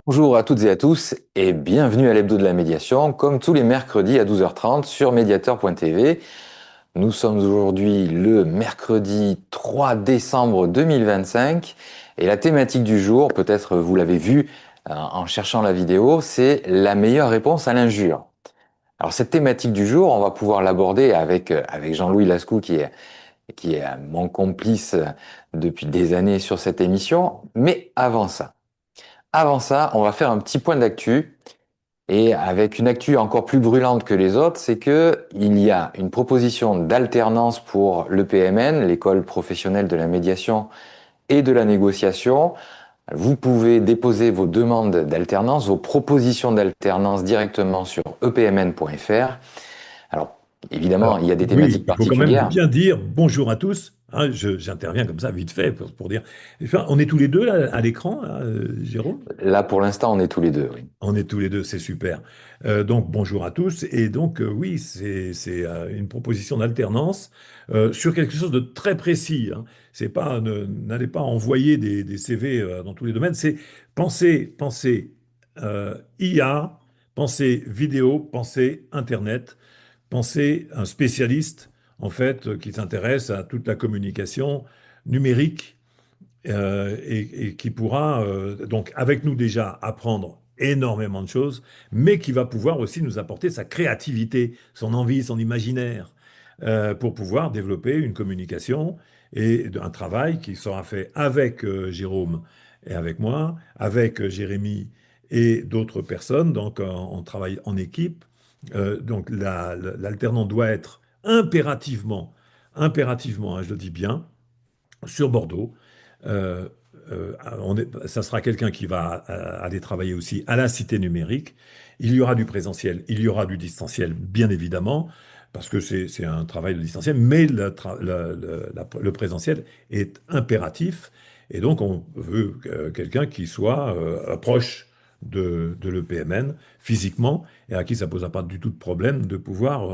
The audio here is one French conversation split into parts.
Bonjour à toutes et à tous et bienvenue à l'Hebdo de la médiation, comme tous les mercredis à 12h30 sur Mediator.tv. Nous sommes aujourd'hui le mercredi 3 décembre 2025 et la thématique du jour, peut-être vous l'avez vu en cherchant la vidéo, c'est la meilleure réponse à l'injure. Alors cette thématique du jour, on va pouvoir l'aborder avec Jean-Louis Lascou qui est mon complice depuis des années sur cette émission. Mais avant ça, on va faire un petit point d'actu. Et avec une actu encore plus brûlante que les autres, c'est que il y a une proposition d'alternance pour l'EPMN, l'école professionnelle de la médiation et de la négociation. Vous pouvez déposer vos demandes d'alternance, vos propositions d'alternance directement sur epmn.fr. Alors, évidemment, Alors, il y a des oui, thématiques il faut quand même particulières. bien dire bonjour à tous. Hein, j'interviens comme ça, vite fait, pour dire. Enfin, on est tous les deux là, à l'écran, là, Jérôme? Là, pour l'instant, on est tous les deux, oui. On est tous les deux, c'est super. Donc, bonjour à tous. Et donc, oui, c'est une proposition d'alternance sur quelque chose de très précis. Hein. C'est pas, n'allez pas envoyer des CV dans tous les domaines. C'est penser IA, penser vidéo, penser Internet. Penser un spécialiste, en fait, qui s'intéresse à toute la communication numérique et qui pourra, donc, avec nous déjà, apprendre énormément de choses, mais qui va pouvoir aussi nous apporter sa créativité, son envie, son imaginaire, pour pouvoir développer une communication et un travail qui sera fait avec Jérôme et avec moi, avec Jérémy et d'autres personnes, donc on travaille en équipe. Donc l'alternant doit être impérativement, hein, je le dis bien, sur Bordeaux. Euh, Ça sera quelqu'un qui va aller travailler aussi à la Cité numérique. Il y aura du présentiel, il y aura du distanciel, bien évidemment, parce que c'est un travail de distanciel, mais le présentiel est impératif. Et donc, on veut quelqu'un qui soit proche de l'EPMN physiquement et à qui ça ne posera pas du tout de problème de pouvoir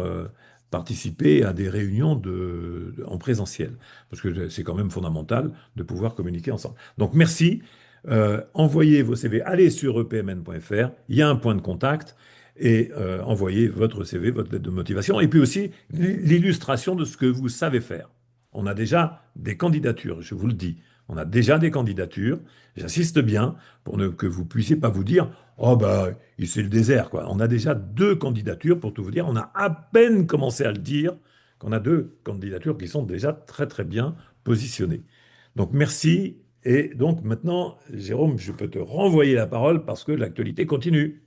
participer à des réunions en présentiel parce que c'est quand même fondamental de pouvoir communiquer ensemble. Donc merci, envoyez vos CV, allez sur epmn.fr, il y a un point de contact, et envoyez votre CV, votre lettre de motivation, et puis aussi l'illustration de ce que vous savez faire. On a déjà des candidatures, je vous le dis. On a déjà des candidatures. J'insiste bien pour que vous puissiez pas vous dire, oh bah, c'est le désert, quoi. On a déjà deux candidatures, pour tout vous dire. On a à peine commencé à le dire qu'on a deux candidatures qui sont déjà très très bien positionnées. Donc merci. Et donc maintenant, Jérôme, je peux te renvoyer la parole parce que l'actualité continue.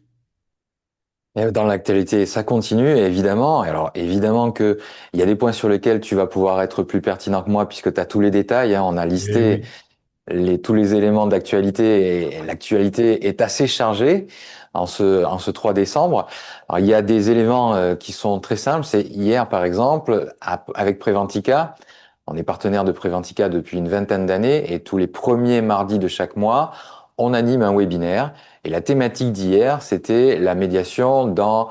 Et dans l'actualité, ça continue, évidemment. Alors, évidemment que il y a des points sur lesquels tu vas pouvoir être plus pertinent que moi puisque tu as tous les détails, hein. On a Eh listé oui. tous les éléments d'actualité et l'actualité est assez chargée en ce 3 décembre. Alors, il y a des éléments qui sont très simples. C'est hier, par exemple, avec Preventica. On est partenaire de Preventica depuis une vingtaine d'années et tous les premiers mardis de chaque mois, on anime un webinaire. Et la thématique d'hier, c'était la médiation dans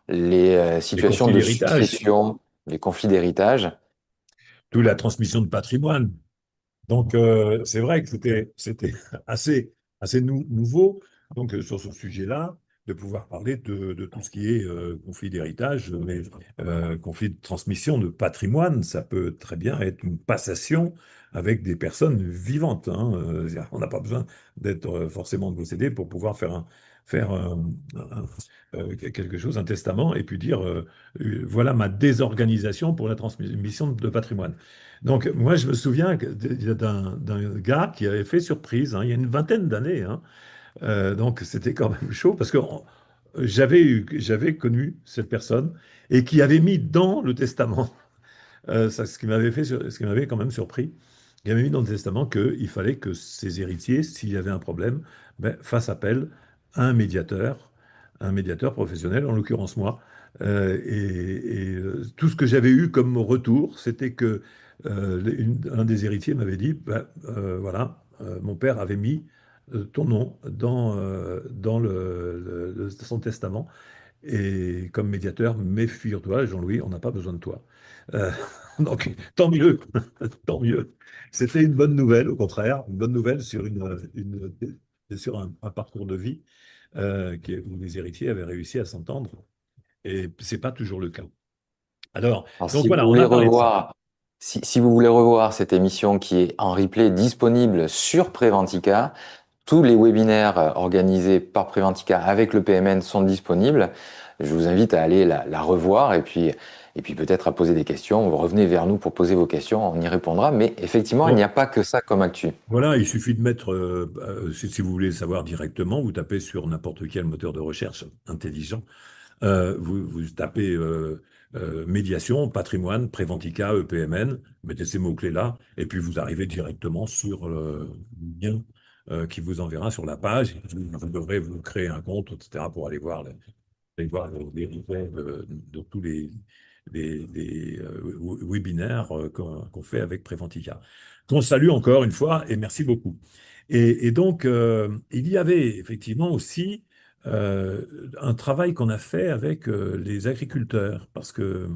les Les situations conflits de d'héritage, succession, les conflits d'héritage. toute la transmission de patrimoine. Donc, c'est vrai que c'était assez, assez nouveau donc, sur ce sujet-là, de pouvoir parler de tout ce qui est conflit d'héritage, mais conflit de transmission de patrimoine, ça peut très bien être une passation avec des personnes vivantes. Hein. On n'a pas besoin d'être forcément possédé pour pouvoir faire quelque chose, un testament, et puis dire, voilà ma désorganisation pour la transmission de patrimoine. Donc, moi, je me souviens d'un gars qui avait fait surprise, hein, il y a une vingtaine d'années. Hein. Donc, c'était quand même chaud parce que j'avais connu cette personne et qui avait mis dans le testament, ce qui m'avait quand même surpris, il avait mis dans le testament qu'il fallait que ses héritiers, s'il y avait un problème, ben, fassent appel à un médiateur professionnel, en l'occurrence moi. Tout ce que j'avais eu comme retour, c'était que un des héritiers m'avait dit, ben, voilà, mon père avait mis ton nom dans son testament. Et comme médiateur, méfie-toi, Jean-Louis, on n'a pas besoin de toi. Euh, donc, tant mieux, tant mieux. C'était une bonne nouvelle, au contraire, une bonne nouvelle sur une sur un parcours de vie où les héritiers avaient réussi à s'entendre. Et c'est pas toujours le cas. Alors, Alors, donc si vous voilà, on voulez a parlé de ça. revoir, si vous voulez revoir cette émission qui est en replay disponible sur Préventica, tous les webinaires organisés par Préventica avec le PMN sont disponibles. Je vous invite à aller la revoir et puis peut-être à poser des questions. Vous revenez vers nous pour poser vos questions, on y répondra. Mais effectivement, il n'y a Bon, pas que ça comme actu. voilà, il suffit de mettre, si vous voulez le savoir directement, vous tapez sur n'importe quel moteur de recherche intelligent. Vous tapez médiation, patrimoine, Préventica, EPMN, mettez ces mots-clés-là, et puis vous arrivez directement sur le lien qui vous enverra sur la page. Vous devrez vous créer un compte, etc., pour aller voir les replays de tous les webinaires qu'on fait avec Préventica. Qu'on salue encore une fois et merci beaucoup. Et donc, il y avait effectivement aussi un travail qu'on a fait avec les agriculteurs, parce que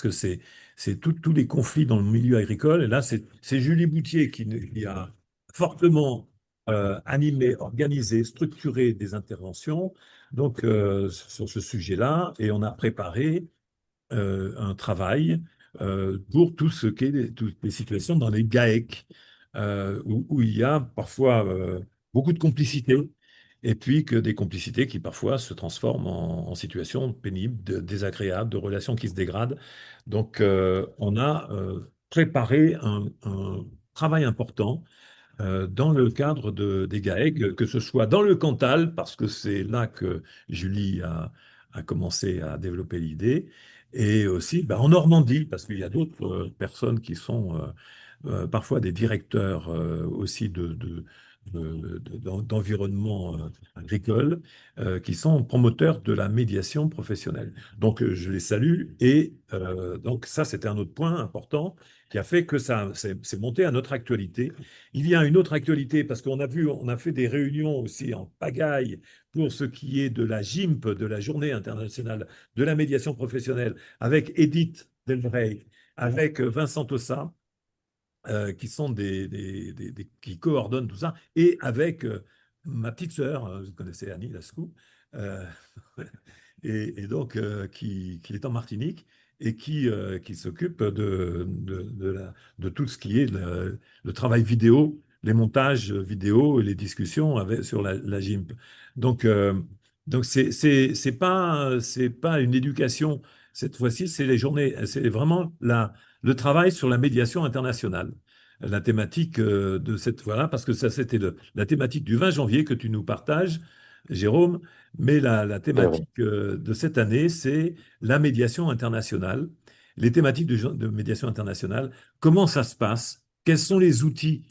c'est tous les conflits dans le milieu agricole. Et là, c'est Julie Boutier qui a fortement animé, organisé, structuré des interventions donc, sur ce sujet-là. Et on a préparé un travail pour tout ce qui est toutes les situations dans les GAEC, où il y a parfois beaucoup de complicité, et puis que des complicités qui parfois se transforment en situations pénibles, désagréables, de relations qui se dégradent. Donc, on a préparé un travail important dans le cadre des GAEC, que ce soit dans le Cantal, parce que c'est là que Julie a commencé à développer l'idée, et aussi en Normandie, parce qu'il y a d'autres personnes qui sont parfois des directeurs aussi d'environnement agricole, qui sont promoteurs de la médiation professionnelle. Donc, je les salue, et donc ça, c'était un autre point important qui a fait que ça c'est monté à notre actualité. Il y a une autre actualité parce qu'on a vu, on a fait des réunions aussi en pagaille pour ce qui est de la GIMP, de la Journée internationale de la médiation professionnelle, avec Edith Delvrey, avec Vincent Tossa, qui sont qui coordonnent tout ça, et avec ma petite sœur, vous connaissez Annie Lascou, euh, et donc qui est en Martinique et qui s'occupe de tout ce qui est le travail vidéo, les montages vidéo et les discussions sur la GIMP. Donc, donc c'est pas une éducation cette fois-ci, c'est les journées, c'est vraiment le travail sur la médiation internationale. La thématique de cette fois-là, parce que ça, c'était la thématique du 20 janvier que tu nous partages, Jérôme, mais la C'est vrai. thématique de cette année, c'est la médiation internationale. Les thématiques de médiation internationale, comment ça se passe? Quels sont les outils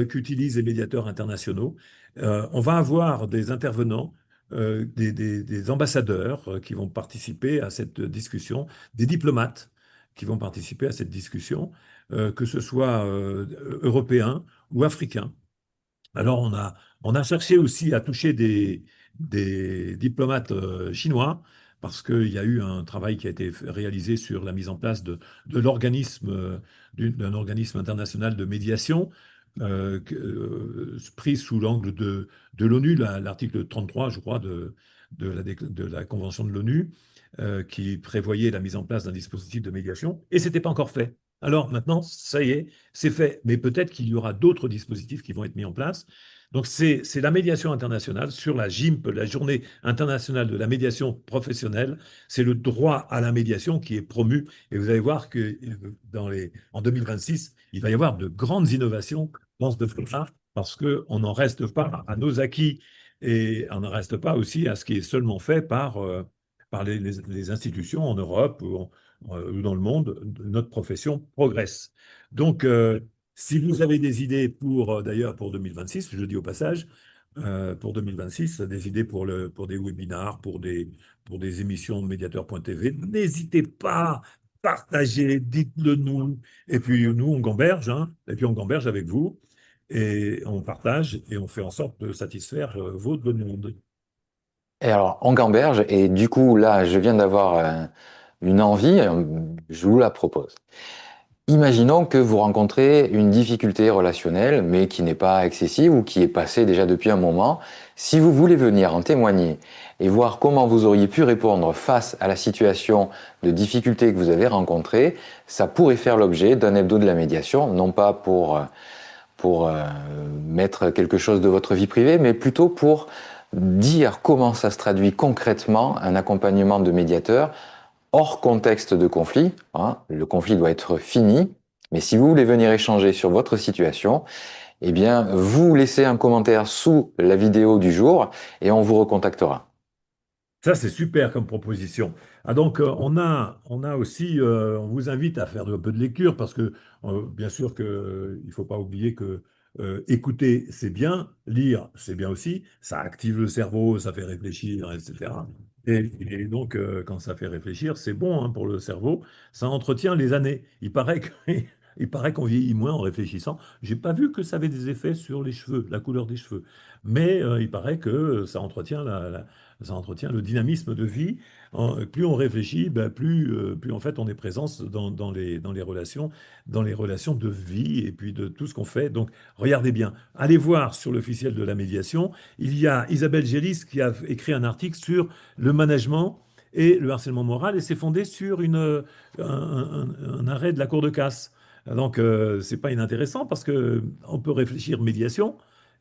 qu'utilisent les médiateurs internationaux? On va avoir des intervenants, des ambassadeurs qui vont participer à cette discussion, des diplomates qui vont participer à cette discussion, que ce soit européens ou africains. Alors, on a cherché aussi à toucher des diplomates chinois, parce qu'il y a eu un travail qui a été réalisé sur la mise en place de l'organisme, d'un organisme international de médiation, pris sous l'angle de l'ONU, l'article 33, je crois, de la Convention de l'ONU, qui prévoyait la mise en place d'un dispositif de médiation, et ce n'était pas encore fait. Alors maintenant, ça y est, c'est fait, mais peut-être qu'il y aura d'autres dispositifs qui vont être mis en place. Donc c'est la médiation internationale sur la GIMP, la Journée internationale de la médiation professionnelle. C'est le droit à la médiation qui est promu. Et vous allez voir que en 2026, il va y avoir de grandes innovations dans ce domaine-là, parce qu'on n'en reste pas à nos acquis et on n'en reste pas aussi à ce qui est seulement fait par les institutions en Europe ou dans le monde. Notre profession progresse. Donc, si vous avez des idées d'ailleurs, pour 2026, je le dis au passage, pour 2026, des idées pour des webinars, pour des émissions de médiateur.tv, n'hésitez pas, partagez, dites-le nous. Et puis, nous, on gamberge, hein, et puis on gamberge avec vous, et on partage, et on fait en sorte de satisfaire vos demandes. Et alors, on gamberge, et du coup, là, je viens d'avoir une envie, je vous la propose. Imaginons que vous rencontrez une difficulté relationnelle, mais qui n'est pas excessive ou qui est passée déjà depuis un moment. Si vous voulez venir en témoigner et voir comment vous auriez pu répondre face à la situation de difficulté que vous avez rencontrée, ça pourrait faire l'objet d'un hebdo de la médiation, non pas pour mettre quelque chose de votre vie privée, mais plutôt pour dire comment ça se traduit concrètement un accompagnement de médiateur hors contexte de conflit. Hein. Le conflit doit être fini, mais si vous voulez venir échanger sur votre situation, eh bien, vous laissez un commentaire sous la vidéo du jour et on vous recontactera. Ça, c'est super comme proposition. Ah, donc, on a aussi, on vous invite à faire un peu de lecture parce que, bien sûr que, il faut pas oublier que écouter, c'est bien, lire, c'est bien aussi. Ça active le cerveau, ça fait réfléchir, etc. Et donc, quand ça fait réfléchir, c'est bon hein, pour le cerveau. Ça entretient les années. Il paraît que, il paraît qu'on vieillit moins en réfléchissant. J'ai pas vu que ça avait des effets sur les cheveux, la couleur des cheveux. Mais il paraît que ça entretient ça entretient le dynamisme de vie. Plus on réfléchit, ben, plus en fait on est présent dans les relations de vie et puis de tout ce qu'on fait. Donc regardez bien, allez voir sur l'officiel de la médiation, il y a Isabelle Gélis qui a écrit un article sur le management et le harcèlement moral et c'est fondé sur un arrêt de la Cour de casse. Donc c'est pas inintéressant parce que on peut réfléchir médiation.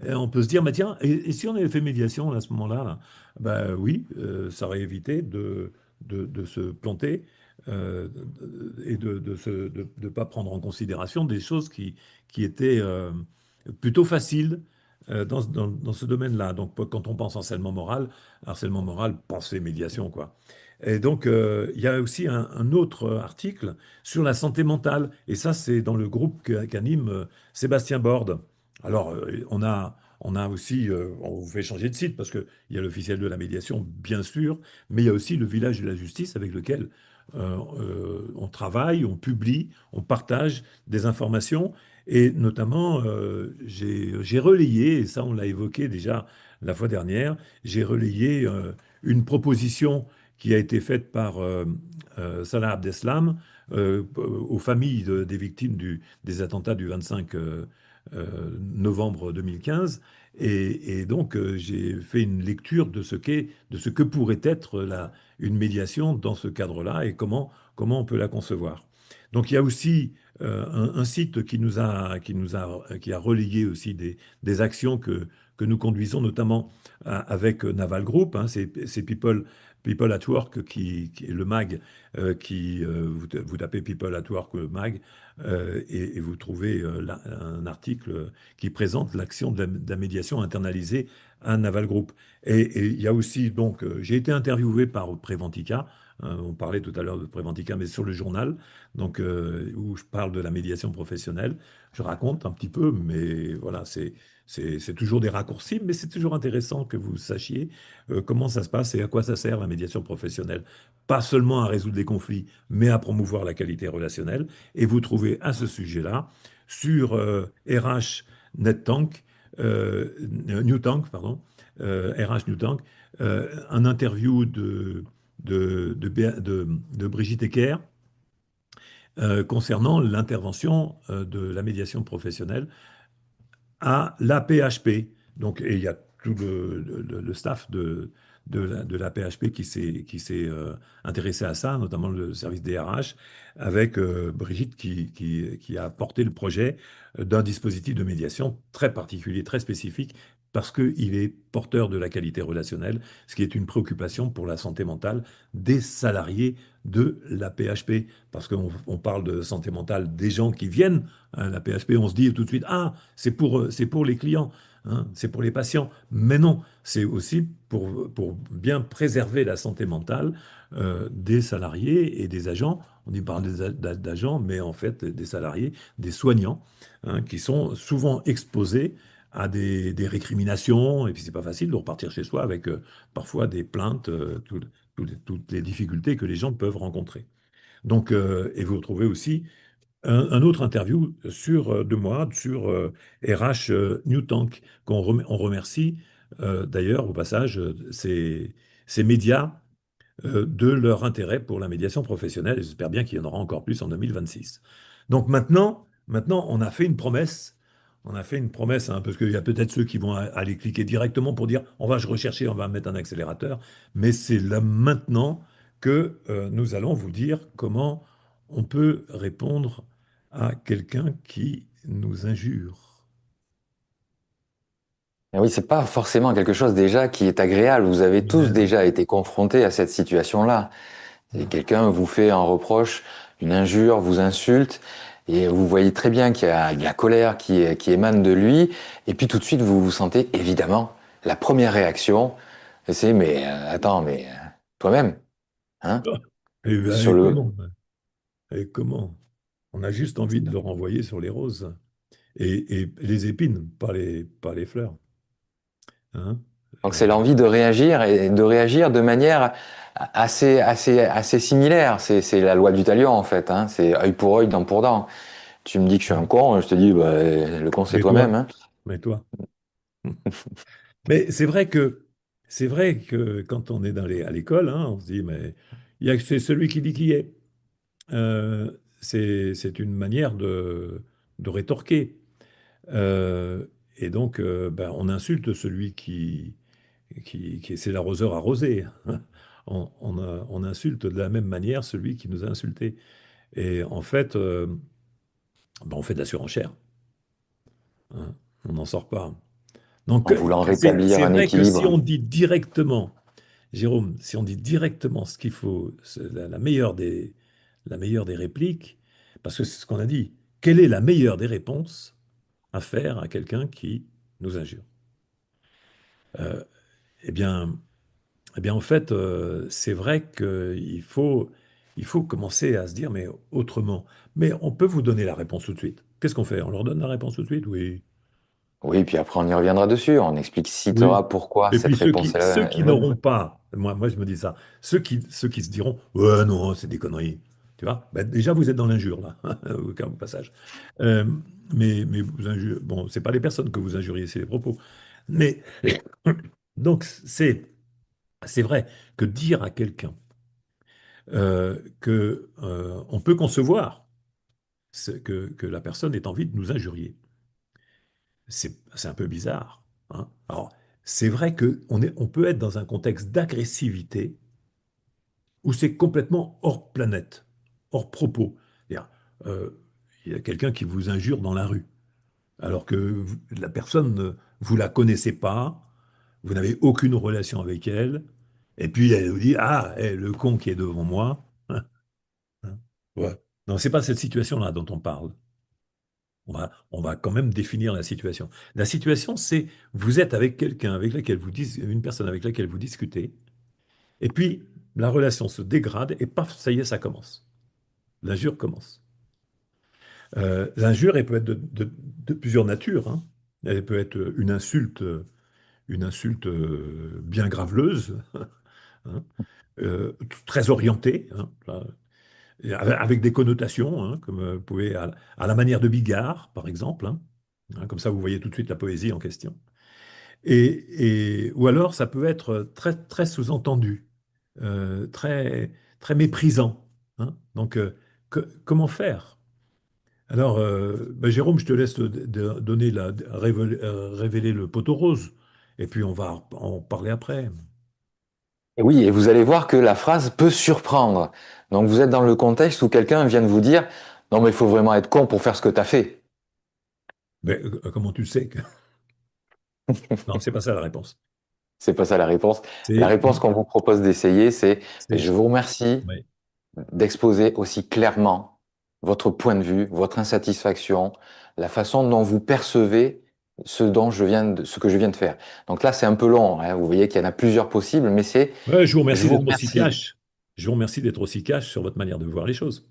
Et on peut se dire, bah tiens, et si on avait fait médiation là, à ce moment-là, là, ben oui, ça aurait évité de se planter et de ne pas prendre en considération des choses qui étaient plutôt faciles dans ce domaine-là. Donc, quand on pense harcèlement moral, pensez médiation, quoi. Et donc, il y a aussi un autre article sur la santé mentale. Et ça, c'est dans le groupe qu'anime Sébastien Borde. Alors, on a aussi, on vous fait changer de site parce qu'il y a l'officiel de la médiation, bien sûr, mais il y a aussi le village de la justice avec lequel on travaille, on publie, on partage des informations. Et notamment, j'ai relayé, et ça on l'a évoqué déjà la fois dernière, j'ai relayé une proposition qui a été faite par Salah Abdeslam aux familles des victimes des attentats du 25 novembre 2015. Et donc, j'ai fait une lecture de ce que pourrait être une médiation dans ce cadre-là et comment on peut la concevoir. Donc, il y a aussi un site qui a relayé aussi des actions que nous conduisons, notamment avec Naval Group. Hein, c'est People at Work qui est le mag, vous tapez People at Work mag, et vous trouvez un article qui présente l'action de la médiation internalisée à Naval Group. Et il y a aussi, donc, j'ai été interviewé par Préventica. On parlait tout à l'heure de Préventica, mais sur le journal, donc, où je parle de la médiation professionnelle. Je raconte un petit peu, mais voilà, c'est toujours des raccourcis, mais c'est toujours intéressant que vous sachiez comment ça se passe et à quoi ça sert la médiation professionnelle. Pas seulement à résoudre les conflits, mais à promouvoir la qualité relationnelle. Et vous trouvez à ce sujet-là, sur RH NetTank, Newtank, pardon, RH Newtank, un interview de Brigitte Ecker concernant l'intervention de la médiation professionnelle à l'APHP. Donc, et il y a tout le staff de la PHP qui s'est intéressé à ça, notamment le service des RH, avec Brigitte qui a porté le projet d'un dispositif de médiation très particulier, très spécifique, parce qu'il est porteur de la qualité relationnelle, ce qui est une préoccupation pour la santé mentale des salariés de la PHP. Parce qu'on parle de santé mentale des gens qui viennent à la PHP, on se dit tout de suite, ah, c'est pour les clients, hein, c'est pour les patients. Mais non, c'est aussi pour bien préserver la santé mentale des salariés et des agents. On y parle d'agents, mais en fait des salariés, des soignants, hein, qui sont souvent exposés à des récriminations. Et puis c'est pas facile de repartir chez soi avec parfois des plaintes, toutes les difficultés que les gens peuvent rencontrer. Donc, et vous retrouvez aussi un autre interview de moi sur RH Newtank, on remercie d'ailleurs au passage ces médias de leur intérêt pour la médiation professionnelle. Et j'espère bien qu'il y en aura encore plus en 2026. Donc maintenant, on a fait une promesse. On a fait une promesse, hein, parce qu'il y a peut-être ceux qui vont aller cliquer directement pour dire on va rechercher, on va mettre un accélérateur. Mais c'est là maintenant que nous allons vous dire comment on peut répondre à quelqu'un qui nous injure. Et oui, c'est pas forcément quelque chose déjà qui est agréable. Vous avez tous Mais non. déjà été confrontés à cette situation-là. Et quelqu'un vous fait un reproche, une injure, vous insulte, et vous voyez très bien qu'il y a de la colère qui émane de lui, et puis tout de suite vous vous sentez évidemment, la première réaction, c'est mais attends, mais toi-même, hein, sur Et le, comment? Et comment? On a juste envie de le renvoyer sur les roses et les épines, pas les fleurs. Hein. donc c'est Euh, l'envie de réagir et de réagir de manière assez similaire. C'est la loi du talion en fait, hein, c'est œil pour œil, dent pour dent. Tu me dis que je suis un con, je te dis bah, le con c'est mais toi-même, toi, hein. mais toi. Mais c'est vrai que quand on est à l'école, hein, on se dit, mais c'est celui qui dit qui est. C'est une manière de rétorquer. Euh, et donc, ben, on insulte celui qui c'est l'arroseur arrosé. On insulte de la même manière celui qui nous a insultés. Et en fait, ben, on fait de la surenchère. Hein. On n'en sort pas. Donc, En voulant rétablir c'est un vrai que si équilibre. on dit directement, Jérôme, si on dit directement ce qu'il faut, c'est la meilleure des répliques, parce que c'est ce qu'on a dit, quelle est la meilleure des réponses à faire à quelqu'un qui nous injure? Euh, eh bien, eh bien, en fait, c'est vrai il faut commencer à se dire, mais autrement. Mais on peut vous donner la réponse tout de suite. Qu'est-ce qu'on fait? On leur donne la réponse tout de suite? Oui. Oui, puis après on y reviendra dessus, on explique Oui. citera pourquoi Et cette puis réponse est ceux est qui bonne. n'auront pas, moi je me dis ça, ceux qui se diront, ouais, non, c'est des conneries, tu vois, ben, déjà vous êtes dans l'injure là, au passage. Euh, mais vous injurez, bon, c'est pas les personnes que vous injuriez, c'est les propos. Mais donc c'est vrai que dire à quelqu'un que on peut concevoir que la personne ait envie de nous injurier, c'est un peu bizarre. Hein. Alors, c'est vrai on peut être dans un contexte d'agressivité où c'est complètement hors planète, hors propos. C'est-à-dire, euh, il y a quelqu'un qui vous injure dans la rue, alors que la personne, vous la connaissez pas, vous n'avez aucune relation avec elle, et puis elle vous dit, ah, le con qui est devant moi. Hein, hein. Ouais. Non, c'est pas cette situation-là dont on parle. On va quand même définir la situation. La situation, c'est vous êtes avec quelqu'un avec laquelle une personne avec laquelle vous discutez, et puis la relation se dégrade, et paf, ça y est, ça commence. L'injure commence. L'injure, elle peut être de plusieurs natures. Hein. Elle peut être une insulte bien graveleuse, hein, très orientée, hein, et avec des connotations, hein, comme vous pouvez à la manière de Bigard, par exemple. Hein. Hein, comme ça, vous voyez tout de suite la poésie en question. Ou alors, ça peut être très, très sous-entendu, très, très méprisant. Hein. Donc, comment faire? Alors, ben, Jérôme, je te laisse donner révéler le poteau rose, et puis on va en parler après. Et oui, et vous allez voir que la phrase peut surprendre. Donc vous êtes dans le contexte où quelqu'un vient de vous dire, non mais il faut vraiment être con pour faire ce que tu as fait. Mais comment tu sais que... Non, c'est pas ça la réponse. C'est pas ça la réponse. La C'est... réponse qu'on vous propose d'essayer, c'est, c'est je vous remercie ouais. d'exposer aussi clairement votre point de vue, votre insatisfaction, la façon dont vous percevez ce que je viens de faire. Donc là, c'est un peu long, hein. Vous voyez qu'il y en a plusieurs possibles, mais c'est, Ouais, je vous je remercie vous d'être aussi remercie. cash. Je vous remercie d'être aussi cash sur votre manière de voir les choses.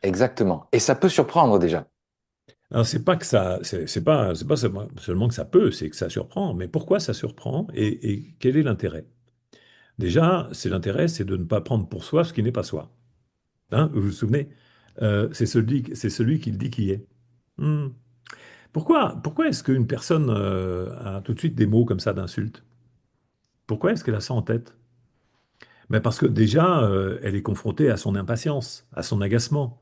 Exactement. Et ça peut surprendre déjà. Alors, c'est pas que ça, c'est pas seulement que ça peut, c'est que ça surprend. Mais pourquoi ça surprend et quel est l'intérêt? Déjà, c'est de ne pas prendre pour soi ce qui n'est pas soi. Hein, vous vous souvenez? C'est celui qui le dit qui est. Hmm. Pourquoi est-ce qu'une personne a tout de suite des mots comme ça d'insulte? Pourquoi est-ce qu'elle a ça en tête? Mais parce que déjà, elle est confrontée à son impatience, à son agacement.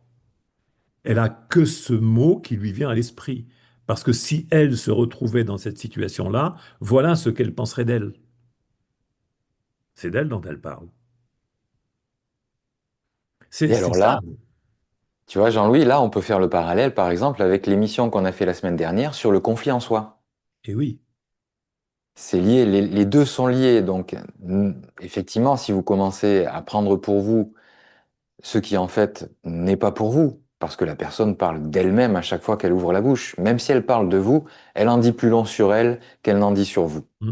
Elle a que ce mot qui lui vient à l'esprit. Parce que si elle se retrouvait dans cette situation-là, voilà ce qu'elle penserait d'elle. C'est d'elle dont elle parle. Et C'est alors ça. là, tu vois, Jean-Louis, là, on peut faire le parallèle, par exemple, avec l'émission qu'on a fait la semaine dernière sur le conflit en soi. Et oui. C'est lié, les deux sont liés. Donc, effectivement, si vous commencez à prendre pour vous ce qui en fait n'est pas pour vous, parce que la personne parle d'elle-même à chaque fois qu'elle ouvre la bouche, même si elle parle de vous, elle en dit plus long sur elle qu'elle n'en dit sur vous. Mm.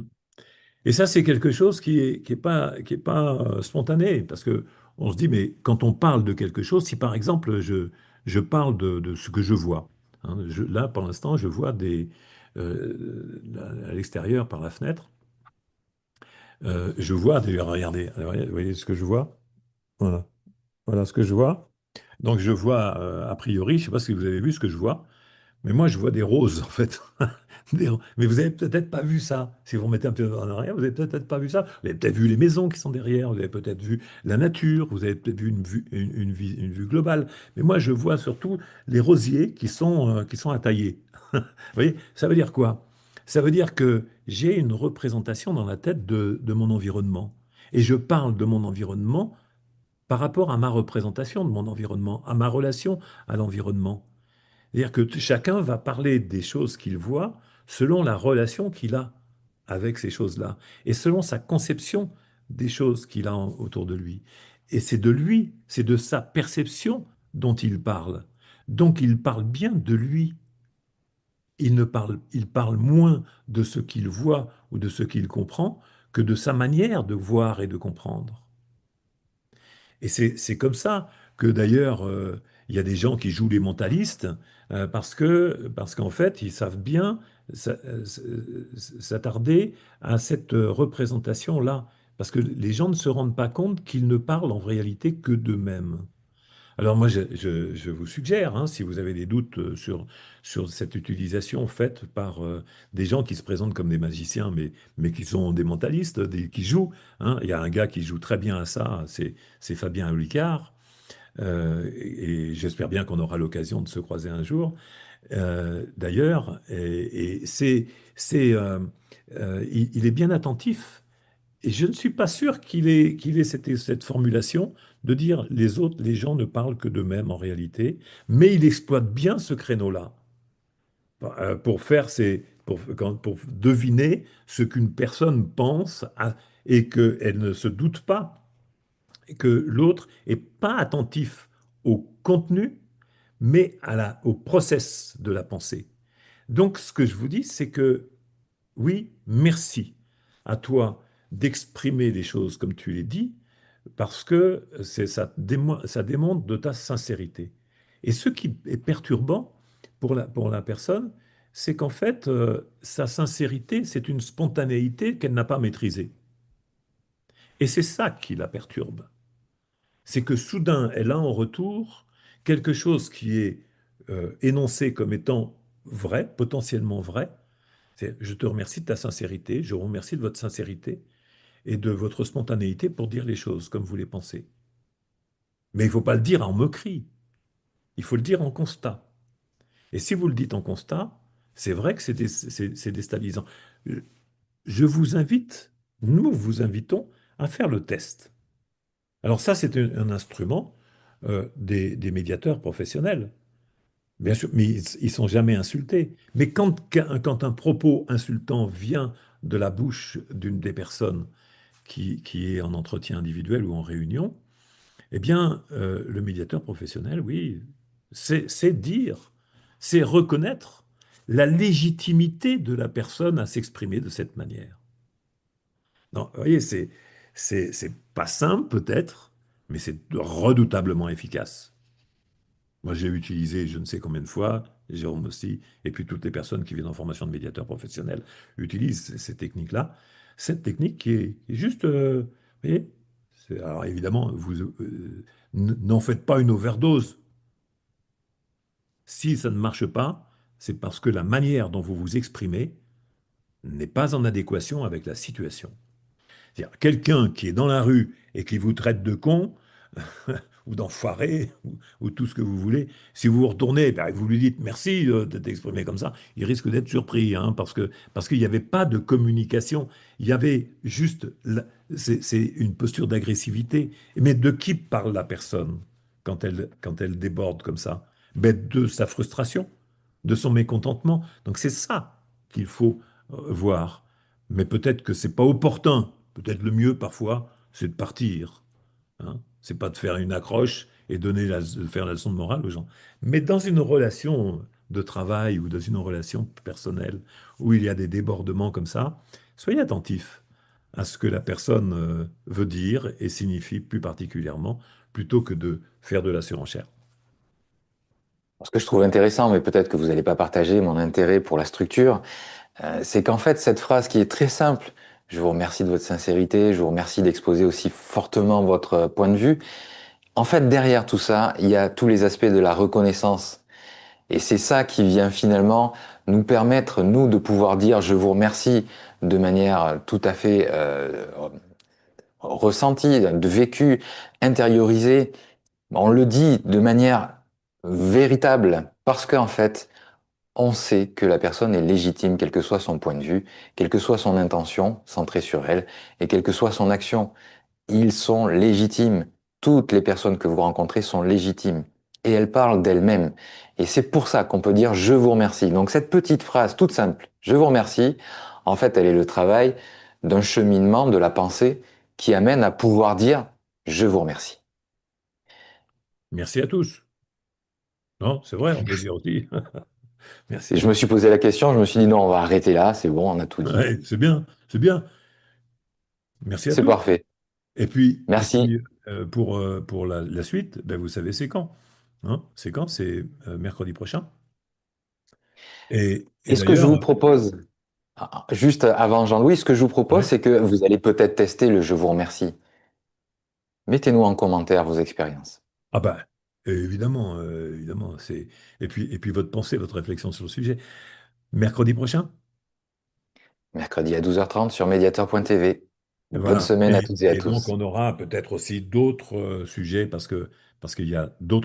Et ça, c'est quelque chose qui est pas spontané, parce que on se dit, mais quand on parle de quelque chose, si par exemple je parle de ce que je vois, hein, là pour l'instant, je vois à l'extérieur par la fenêtre, je vois, d'ailleurs, regardez, vous voyez ce que je vois? Voilà, voilà ce que je vois. Donc je vois, a priori, je ne sais pas si vous avez vu ce que je vois, mais moi, je vois des roses, en fait. Mais vous avez peut-être pas vu ça. Si vous remettez un peu en arrière, vous avez peut-être pas vu ça. Vous avez peut-être vu les maisons qui sont derrière, vous avez peut-être vu la nature, vous avez peut-être vu une vue globale. Mais moi, je vois surtout les rosiers qui sont à tailler. Vous voyez, ça veut dire quoi? Ça veut dire que j'ai une représentation dans la tête de mon environnement. Et je parle de mon environnement par rapport à ma représentation de mon environnement, à ma relation à l'environnement. C'est-à-dire que chacun va parler des choses qu'il voit selon la relation qu'il a avec ces choses-là et selon sa conception des choses qu'il a autour de lui. Et c'est de lui, c'est de sa perception dont il parle. Donc il parle bien de lui. Il parle moins de ce qu'il voit ou de ce qu'il comprend que de sa manière de voir et de comprendre. Et c'est comme ça que d'ailleurs, il y a des gens qui jouent les mentalistes parce qu'en fait, ils savent bien s'attarder à cette représentation-là. Parce que les gens ne se rendent pas compte qu'ils ne parlent en réalité que d'eux-mêmes. Alors moi, je vous suggère, hein, si vous avez des doutes sur cette utilisation faite par des gens qui se présentent comme des magiciens, mais qui sont des mentalistes, qui jouent, hein. Il y a un gars qui joue très bien à ça, c'est Fabien Olicard, et j'espère bien qu'on aura l'occasion de se croiser un jour. D'ailleurs, et il est bien attentif et je ne suis pas sûr qu'il ait cette formulation de dire les autres, les gens ne parlent que d'eux-mêmes en réalité, mais il exploite bien ce créneau-là pour faire pour deviner ce qu'une personne pense et qu'elle ne se doute pas que l'autre est pas attentif au contenu, mais au process de la pensée. Donc, ce que je vous dis, c'est que oui, merci à toi d'exprimer les choses comme tu les dis, parce que ça démontre de ta sincérité. Et ce qui est perturbant pour la personne, c'est qu'en fait, sa sincérité, c'est une spontanéité qu'elle n'a pas maîtrisée. Et c'est ça qui la perturbe. C'est que soudain, elle a en retour quelque chose qui est énoncé comme étant vrai, potentiellement vrai. Je te remercie de ta sincérité, je vous remercie de votre sincérité et de votre spontanéité pour dire les choses comme vous les pensez. Mais il ne faut pas le dire en moquerie, il faut le dire en constat. Et si vous le dites en constat, c'est vrai que c'est déstabilisant. Je vous invite, nous vous invitons à faire le test. Alors ça, c'est un instrument des médiateurs professionnels. Bien sûr, mais ils sont jamais insultés. Mais quand un propos insultant vient de la bouche d'une des personnes qui est en entretien individuel ou en réunion, eh bien, le médiateur professionnel, oui, c'est dire, c'est reconnaître la légitimité de la personne à s'exprimer de cette manière. Non, vous voyez, c'est pas simple peut-être, mais c'est redoutablement efficace. Moi, j'ai utilisé je ne sais combien de fois, Jérôme aussi, et puis toutes les personnes qui viennent en formation de médiateur professionnel utilisent ces techniques-là. Cette technique qui est juste, vous voyez, alors évidemment, vous n'en faites pas une overdose. Si ça ne marche pas, c'est parce que la manière dont vous vous exprimez n'est pas en adéquation avec la situation. C'est-à-dire, quelqu'un qui est dans la rue et qui vous traite de con, ou d'enfoiré, ou tout ce que vous voulez. Si vous vous retournez, ben, vous lui dites merci de t'exprimer comme ça, il risque d'être surpris, hein, parce qu'il n'y avait pas de communication. Il y avait juste, c'est une posture d'agressivité. Mais de qui parle la personne quand elle déborde comme ça? Ben, de sa frustration, de son mécontentement. Donc c'est ça qu'il faut voir. Mais peut-être que c'est pas opportun. Peut-être le mieux parfois, c'est de partir. Hein. C'est pas de faire une accroche et de faire la leçon de morale aux gens. Mais dans une relation de travail ou dans une relation personnelle où il y a des débordements comme ça, soyez attentifs à ce que la personne veut dire et signifie plus particulièrement, plutôt que de faire de la surenchère. Ce que je trouve intéressant, mais peut-être que vous n'allez pas partager mon intérêt pour la structure, c'est qu'en fait, cette phrase qui est très simple, je vous remercie de votre sincérité, je vous remercie d'exposer aussi fortement votre point de vue. En fait, derrière tout ça, il y a tous les aspects de la reconnaissance. Et c'est ça qui vient finalement nous permettre, nous, de pouvoir dire je vous remercie de manière tout à fait ressentie, de vécu, intériorisée. On le dit de manière véritable parce qu'en fait, on sait que la personne est légitime, quel que soit son point de vue, quelle que soit son intention centrée sur elle, et quelle que soit son action. Ils sont légitimes. Toutes les personnes que vous rencontrez sont légitimes. Et elles parlent d'elles-mêmes. Et c'est pour ça qu'on peut dire je vous remercie. Donc cette petite phrase toute simple, je vous remercie, en fait, elle est le travail d'un cheminement de la pensée qui amène à pouvoir dire je vous remercie. Merci à tous. Non, c'est vrai, on peut dire aussi. Merci Et à je me tous. suis posé la question, je me suis dit non, on va arrêter là, c'est bon, on a tout dit. Ouais, c'est bien, c'est bien. Merci à C'est tous. parfait. Et puis Merci. pour la suite, ben, vous savez, c'est quand? Hein, c'est quand? C'est mercredi prochain. Et Et ce que je d'ailleurs, vous propose, juste avant Jean-Louis, ce que je vous propose, ouais. c'est que vous allez peut-être tester le je vous remercie. Mettez-nous en commentaire vos expériences. Ah ben, évidemment, évidemment. Et puis votre pensée, votre réflexion sur le sujet. Mercredi prochain? Mercredi à 12h30 sur mediator.tv. Et Bonne voilà. semaine à toutes et à Et donc, tous. on aura peut-être aussi d'autres sujets parce qu'il y a d'autres